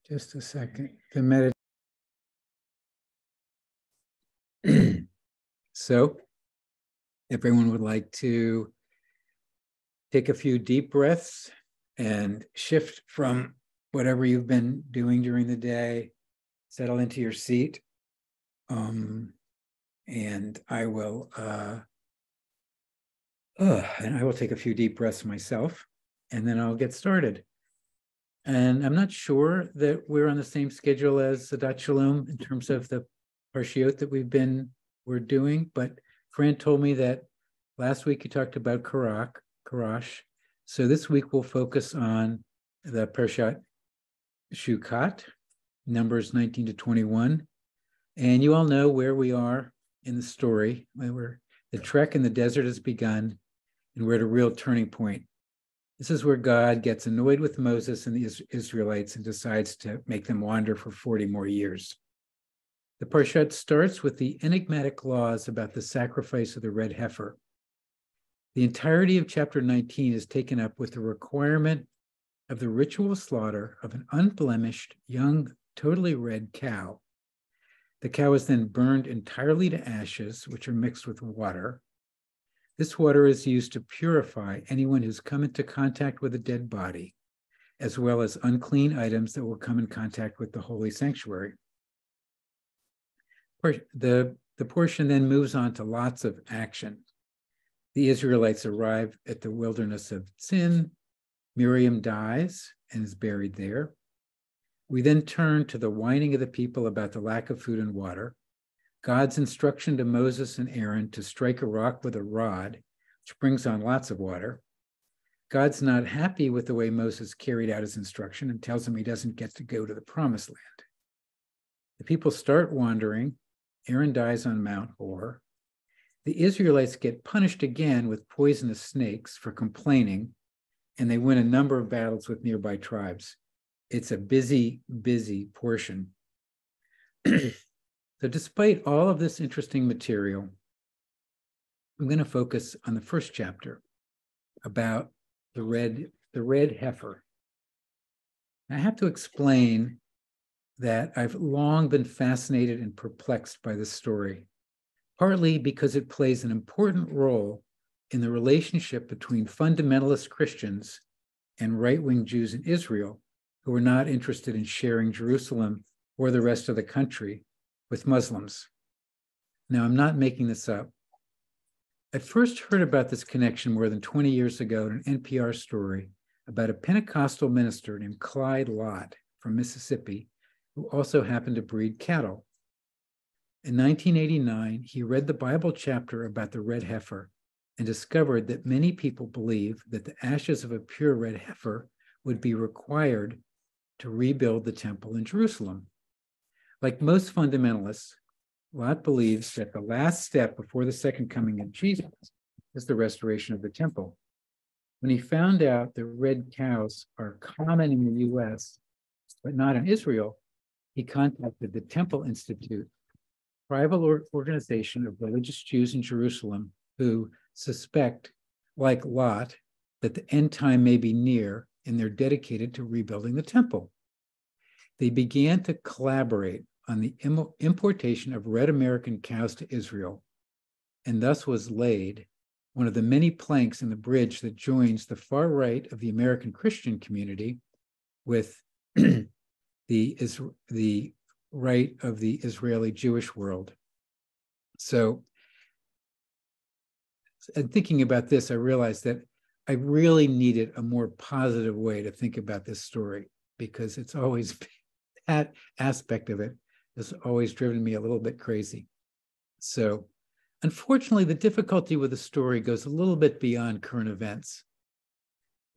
Just a second. The So everyone would like to take a few deep breaths and shift from whatever you've been doing during the day, settle into your seat. And I will take a few deep breaths myself, and then I'll get started. And I'm not sure that we're on the same schedule as Sadat Shalom in terms of the parshiot that we're doing, but Fran told me that last week you talked about Karash. So this week we'll focus on the Parshat Shukat, Numbers 19 to 21. And you all know where we are in the story. The trek in the desert has begun, and we're at a real turning point. This is where God gets annoyed with Moses and the Israelites and decides to make them wander for 40 more years. The Parshat starts with the enigmatic laws about the sacrifice of the red heifer. The entirety of chapter 19 is taken up with the requirement of the ritual slaughter of an unblemished, young, totally red cow. The cow is then burned entirely to ashes, which are mixed with water. This water is used to purify anyone who's come into contact with a dead body, as well as unclean items that will come in contact with the holy sanctuary. The portion then moves on to lots of action. The Israelites arrive at the wilderness of Zin. Miriam dies and is buried there. We then turn to the whining of the people about the lack of food and water, God's instruction to Moses and Aaron to strike a rock with a rod, which brings on lots of water. God's not happy with the way Moses carried out his instruction and tells him he doesn't get to go to the promised land. The people start wandering. Aaron dies on Mount Hor. The Israelites get punished again with poisonous snakes for complaining, and they win a number of battles with nearby tribes. It's a busy, busy portion. So despite all of this interesting material, I'm going to focus on the first chapter about the red heifer. I have to explain that I've long been fascinated and perplexed by this story, partly because it plays an important role in the relationship between fundamentalist Christians and right-wing Jews in Israel who are not interested in sharing Jerusalem or the rest of the country with Muslims. Now, I'm not making this up. I first heard about this connection more than 20 years ago in an NPR story about a Pentecostal minister named Clyde Lott from Mississippi, who also happened to breed cattle. In 1989, he read the Bible chapter about the red heifer and discovered that many people believe that the ashes of a pure red heifer would be required to rebuild the temple in Jerusalem. Like most fundamentalists, Lott believes that the last step before the second coming of Jesus is the restoration of the temple. When he found out that red cows are common in the US, but not in Israel, he contacted the Temple Institute, a tribal organization of religious Jews in Jerusalem who suspect, like Lott, that the end time may be near, and they're dedicated to rebuilding the temple. They began to collaborate on the importation of red American cows to Israel, and thus was laid one of the many planks in the bridge that joins the far right of the American Christian community with the right of the Israeli Jewish world. So, in thinking about this, I realized that I really needed a more positive way to think about this story, because it's always, that aspect of it has always driven me a little bit crazy. So, unfortunately, the difficulty with the story goes a little bit beyond current events.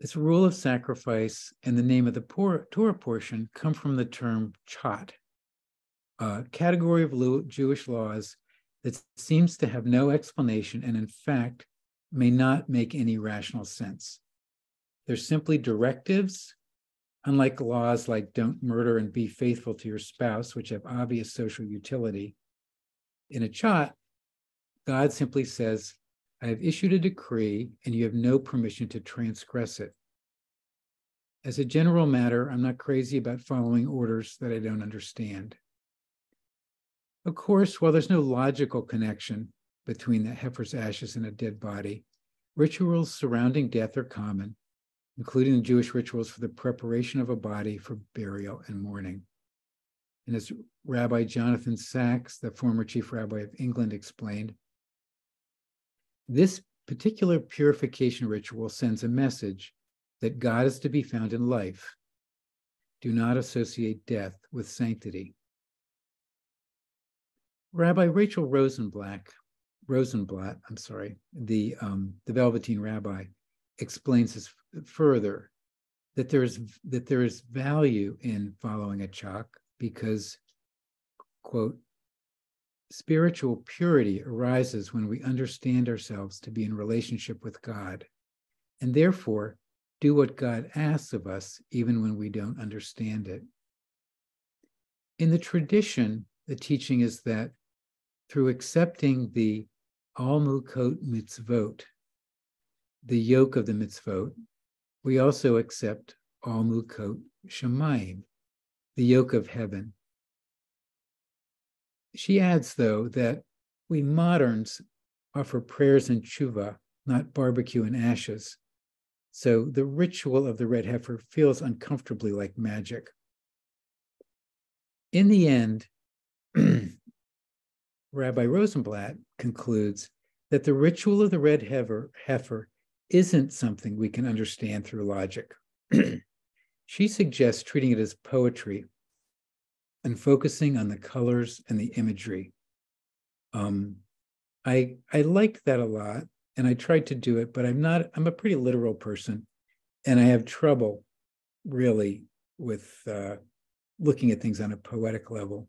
This rule of sacrifice and the name of the Torah portion come from the term chat, a category of Jewish laws that seems to have no explanation and, in fact, may not make any rational sense. They're simply directives, unlike laws like don't murder and be faithful to your spouse, which have obvious social utility. In a chat, God simply says, I have issued a decree and you have no permission to transgress it. As a general matter, I'm not crazy about following orders that I don't understand. Of course, while there's no logical connection between the heifer's ashes and a dead body, rituals surrounding death are common, including the Jewish rituals for the preparation of a body for burial and mourning. And as Rabbi Jonathan Sacks, the former chief rabbi of England, explained, this particular purification ritual sends a message that God is to be found in life. Do not associate death with sanctity. Rabbi Rachel Rosenblatt, the Velveteen Rabbi, explains this further, that there is value in following a chak because, quote, spiritual purity arises when we understand ourselves to be in relationship with God, and therefore do what God asks of us, even when we don't understand it. In the tradition, the teaching is that through accepting the al-mukot mitzvot, the yoke of the mitzvot, we also accept al-mukot shamayim, the yoke of heaven. She adds, though, that we moderns offer prayers and tshuva, not barbecue and ashes. So the ritual of the red heifer feels uncomfortably like magic. In the end, Rabbi Rosenblatt concludes that the ritual of the red heifer isn't something we can understand through logic. She suggests treating it as poetry and focusing on the colors and the imagery. I liked that a lot, and I tried to do it, but I'm a pretty literal person, and I have trouble really with looking at things on a poetic level.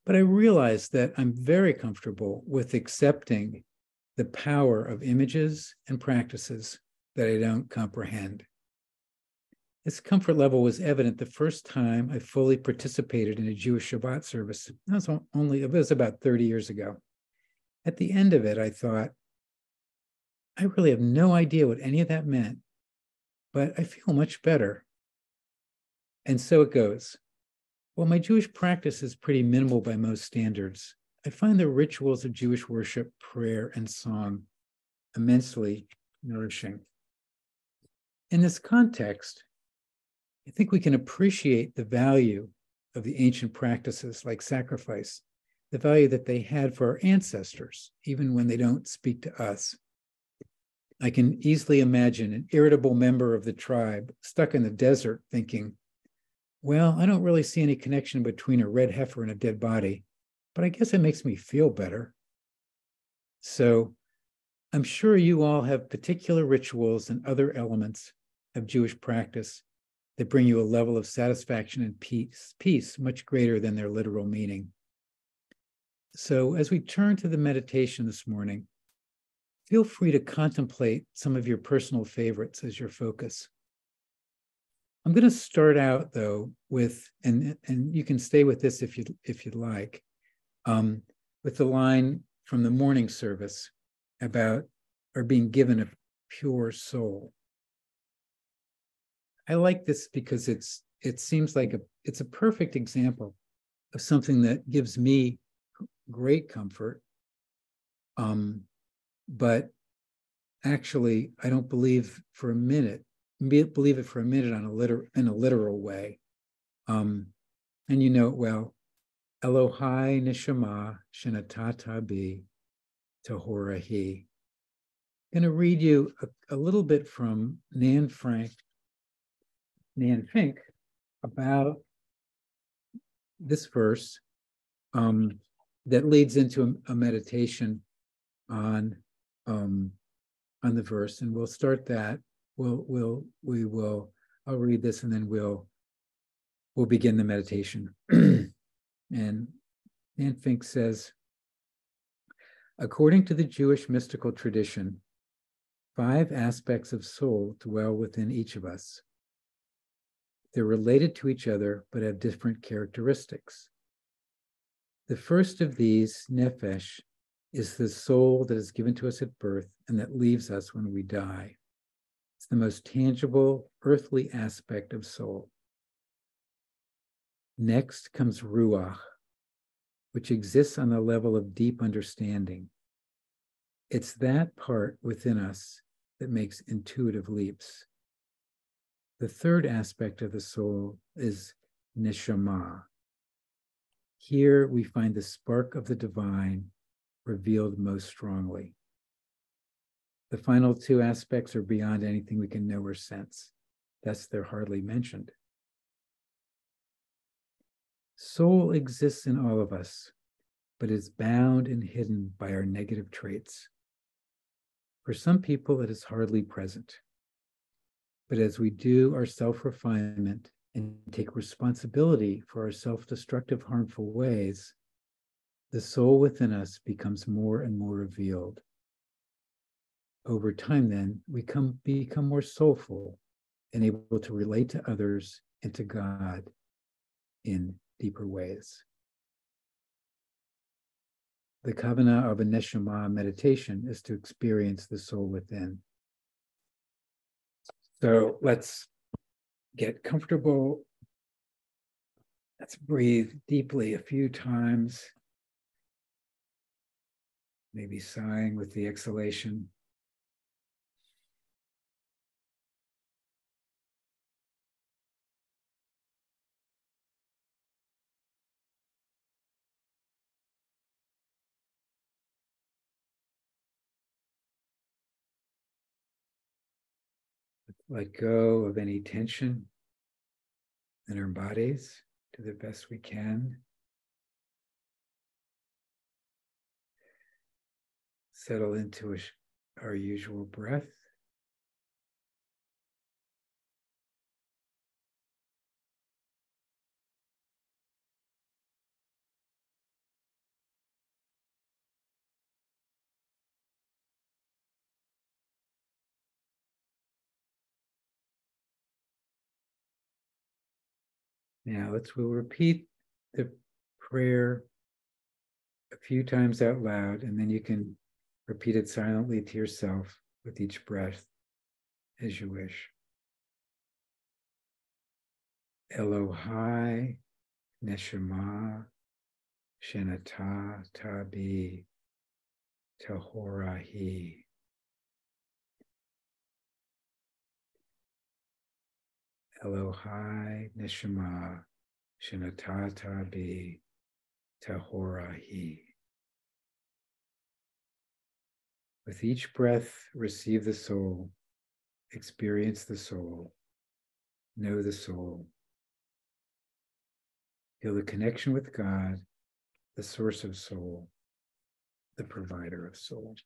But I realized that I'm very comfortable with accepting the power of images and practices that I don't comprehend. This comfort level was evident the first time I fully participated in a Jewish Shabbat service. It was about 30 years ago. At the end of it, I thought, I really have no idea what any of that meant, but I feel much better. And so it goes. While my Jewish practice is pretty minimal by most standards, I find the rituals of Jewish worship, prayer, and song immensely nourishing. In this context, I think we can appreciate the value of the ancient practices like sacrifice, the value that they had for our ancestors, even when they don't speak to us. I can easily imagine an irritable member of the tribe stuck in the desert thinking, well, I don't really see any connection between a red heifer and a dead body, but I guess it makes me feel better. So I'm sure you all have particular rituals and other elements of Jewish practice that bring you a level of satisfaction and peace much greater than their literal meaning. So as we turn to the meditation this morning, feel free to contemplate some of your personal favorites as your focus. I'm going to start out, though, with, and you can stay with this if you'd like, with the line from the morning service about our being given a pure soul. I like this because it seems like it's a perfect example of something that gives me great comfort, but actually I don't believe it for a minute in a literal way. And you know it well. Elohai neshama shenatata bi tahora hi. I'm going to read you a little bit from Nan Fink about this verse that leads into a meditation on the verse, and we'll start that. I'll read this and then we'll begin the meditation. And Nan Fink says, according to the Jewish mystical tradition, 5 aspects of soul dwell within each of us. They're related to each other, but have different characteristics. The first of these, nefesh, is the soul that is given to us at birth and that leaves us when we die. It's the most tangible, earthly aspect of soul. Next comes ruach, which exists on the level of deep understanding. It's that part within us that makes intuitive leaps. The third aspect of the soul is neshama. Here we find the spark of the divine revealed most strongly. The final two aspects are beyond anything we can know or sense. Thus, they're hardly mentioned. Soul exists in all of us, but is bound and hidden by our negative traits. For some people, it is hardly present. But as we do our self-refinement and take responsibility for our self-destructive, harmful ways, the soul within us becomes more and more revealed. Over time, then, we become more soulful and able to relate to others and to God in deeper ways. The kavanah of a neshama meditation is to experience the soul within. So let's get comfortable. Let's breathe deeply a few times, maybe sighing with the exhalation. Let go of any tension in our bodies to the best we can. Settle into our usual breath. Now we'll repeat the prayer a few times out loud, and then you can repeat it silently to yourself with each breath as you wish. Elohai neshama shenata tabi tahorahi. Elohai neshama shenata tabi tahorahi. With each breath, receive the soul, experience the soul, know the soul. Feel the connection with God, the source of soul, the provider of soul.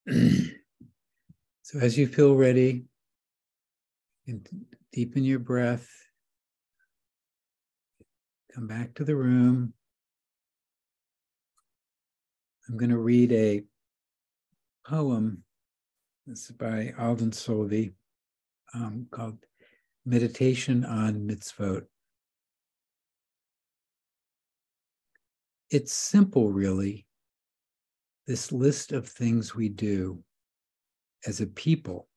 So as you feel ready, and deepen your breath, come back to the room. I'm going to read a poem. This is by Alden Solvay, called Meditation on Mitzvot. It's simple, really, this list of things we do as a people,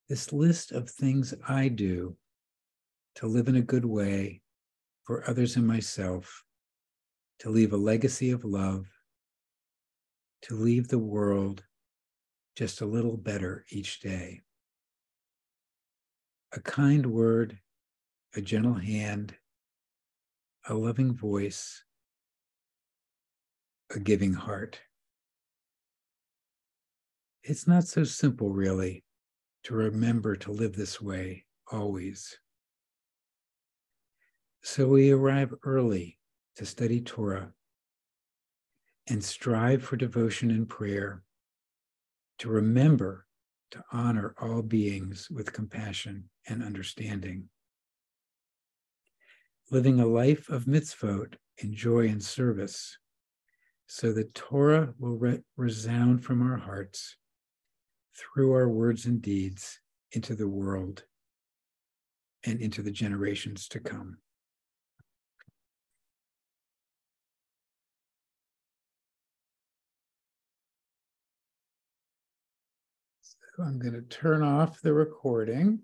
this list of things I do to live in a good way for others and myself, to leave a legacy of love, to leave the world just a little better each day. A kind word, a gentle hand, a loving voice, a giving heart. It's not so simple, really, to remember to live this way always. So we arrive early to study Torah and strive for devotion and prayer, to remember to honor all beings with compassion and understanding. Living a life of mitzvot in joy and service, so that Torah will resound from our hearts through our words and deeds into the world and into the generations to come. So I'm going to turn off the recording.